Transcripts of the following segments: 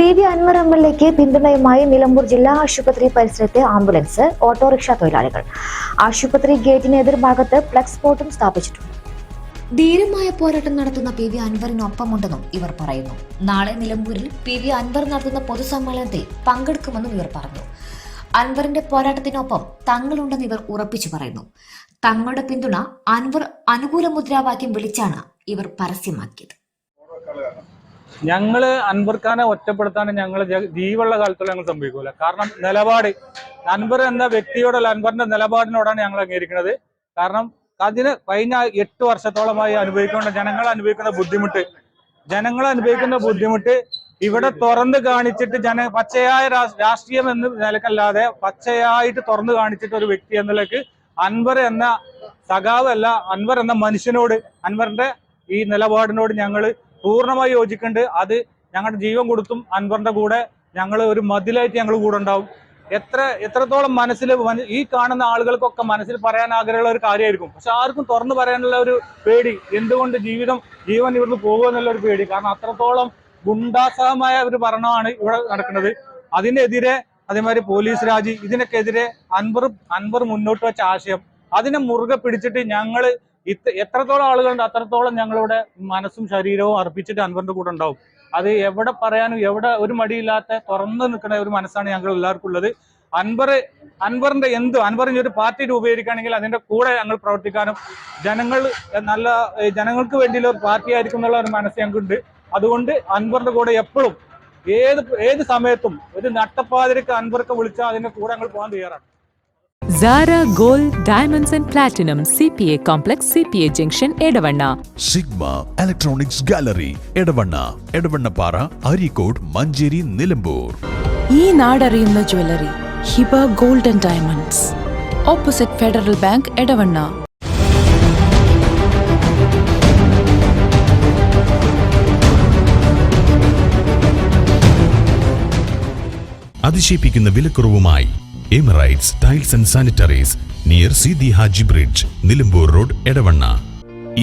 PV. Anwar എം.എൽ.എക്ക് പിന്തുണയുമായി നിലമ്പൂർ ജില്ലാ ആശുപത്രി പരിസരത്തെ ആംബുലൻസ്, ഓട്ടോറിക്ഷ തൊഴിലാളികൾ. ആശുപത്രി ഗേറ്റിന് എതിർഭാഗത്ത് ഫ്ലക്സ് ബോർഡും സ്ഥാപിച്ചിട്ടുണ്ട്. ധീരമായ പോരാട്ടം നടത്തുന്ന പി.വി. അൻവറിനൊപ്പമുണ്ടെന്നും ഇവർ പറയുന്നു. നാളെ നിലമ്പൂരിൽ പി.വി. അൻവർ നടത്തുന്ന പൊതുസമ്മേളനത്തിൽ പങ്കെടുക്കുമെന്നും ഇവർ പറഞ്ഞു. അൻവറിന്റെ പോരാട്ടത്തിനൊപ്പം തങ്ങളുണ്ടെന്ന് ഇവർ ഉറപ്പിച്ചു പറയുന്നു. തങ്ങളുടെ പിന്തുണ അൻവർ അനുകൂല മുദ്രാവാക്യം വിളിച്ചാണ് ഇവർ പരസ്യമാക്കിയത്. ഞങ്ങള് അൻവർഖാനെ ഒറ്റപ്പെടുത്താൻ ഞങ്ങൾ ജീവുള്ള കാലത്തോളം ഞങ്ങൾ സംഭവിക്കൂല. കാരണം നിലപാട് അൻവർ എന്ന വ്യക്തിയോടല്ല, അൻവറിന്റെ നിലപാടിനോടാണ് ഞങ്ങൾ അംഗീകരിക്കുന്നത്. കാരണം അതിന് കഴിഞ്ഞ 8 വർഷത്തോളമായി ജനങ്ങൾ അനുഭവിക്കുന്ന ബുദ്ധിമുട്ട് ഇവിടെ തുറന്നു കാണിച്ചിട്ട് പച്ചയായ രാഷ്ട്രീയം എന്ന് നിലക്കല്ലാതെ പച്ചയായിട്ട് തുറന്നു കാണിച്ചിട്ട് ഒരു വ്യക്തി എന്നതിലേക്ക് അൻവർ എന്ന സഖാവല്ല, അൻവർ എന്ന മനുഷ്യനോട്, അൻവറിന്റെ ഈ നിലപാടിനോട് ഞങ്ങൾ പൂർണ്ണമായി യോജിക്കുന്നുണ്ട്. അത് ഞങ്ങളുടെ ജീവൻ കൊടുത്തും അൻവറിന്റെ കൂടെ ഞങ്ങൾ ഒരു മതിലായിട്ട് ഞങ്ങൾ കൂടെ ഉണ്ടാവും. എത്രത്തോളം മനസ്സിൽ ഈ കാണുന്ന ആളുകൾക്കൊക്കെ മനസ്സിൽ പറയാൻ ആഗ്രഹമുള്ള ഒരു കാര്യമായിരിക്കും. പക്ഷെ ആർക്കും തുറന്നു പറയാനുള്ള ഒരു പേടി, എന്തുകൊണ്ട് ജീവൻ ഇവിടുന്ന് പോകുമെന്നുള്ള ഒരു പേടി. കാരണം അത്രത്തോളം ഗുണ്ടാസഹമായ ഒരു ഭരണമാണ് ഇവിടെ നടക്കുന്നത്. അതിനെതിരെ അതേമാതിരി പോലീസ് രാജ്, ഇതിനൊക്കെതിരെ അൻവർ മുന്നോട്ട് വെച്ച ആശയം അതിനെ മുറുകെ പിടിച്ചിട്ട് ഞങ്ങൾ എത്രത്തോളം ആളുകളുണ്ട് അത്രത്തോളം ഞങ്ങളുടെ മനസ്സും ശരീരവും അർപ്പിച്ചിട്ട് അൻവറിന്റെ കൂടെ ഉണ്ടാവും. അത് എവിടെ പറയാനും എവിടെ ഒരു മടിയില്ലാത്ത തുറന്നു നിൽക്കുന്ന ഒരു മനസ്സാണ് ഞങ്ങൾ എല്ലാവർക്കും ഉള്ളത്. അൻവറിന്റെ അൻവറിന് ഒരു പാർട്ടി രൂപീകരിക്കുകയാണെങ്കിൽ അതിന്റെ കൂടെ ഞങ്ങൾ പ്രവർത്തിക്കാനും ജനങ്ങൾക്ക് വേണ്ടിയുള്ള ഒരു പാർട്ടി ആയിരിക്കും എന്നുള്ള ഒരു മനസ്സ് ഞങ്ങൾക്കുണ്ട്. അതുകൊണ്ട് അൻവറിന്റെ കൂടെ എപ്പോഴും ഏത് സമയത്തും ഒരു നട്ടപ്പാതിരിക്ക് അൻവർക്ക് വിളിച്ചാൽ അതിന്റെ കൂടെ ഞങ്ങൾ പോകാൻ തയ്യാറാണ്. Zara Gold Diamonds and Platinum CPA Complex, CPA Junction, Edavanna. Sigma Electronics Gallery, Edavanna Arikod, Manjeri, Nilambur. ഈ നാടറിയുന്ന jewellery Hiba gold and diamonds, opposite Federal Bank, Edavanna. അതിശയിപ്പിക്കുന്ന വിലക്കുറവുമായി Emirates Tiles and Sanitaries near Sidi Haji Bridge, Nilambur Road, Edavanna.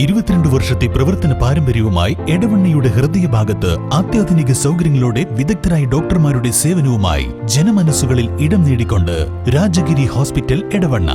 22 വർഷത്തെ പ്രവർത്തന പാരമ്പര്യവുമായി എടവണ്ണയുടെ ഹൃദയഭാഗത്ത് അത്യാധുനിക സൗകര്യങ്ങളോടെ വിദഗ്ധരായ ഡോക്ടർമാരുടെ സേവനവുമായി ജനമനസ്സുകളിൽ ഇടം നേടിക്കൊണ്ട് രാജഗിരി ഹോസ്പിറ്റൽ, എടവണ്ണ.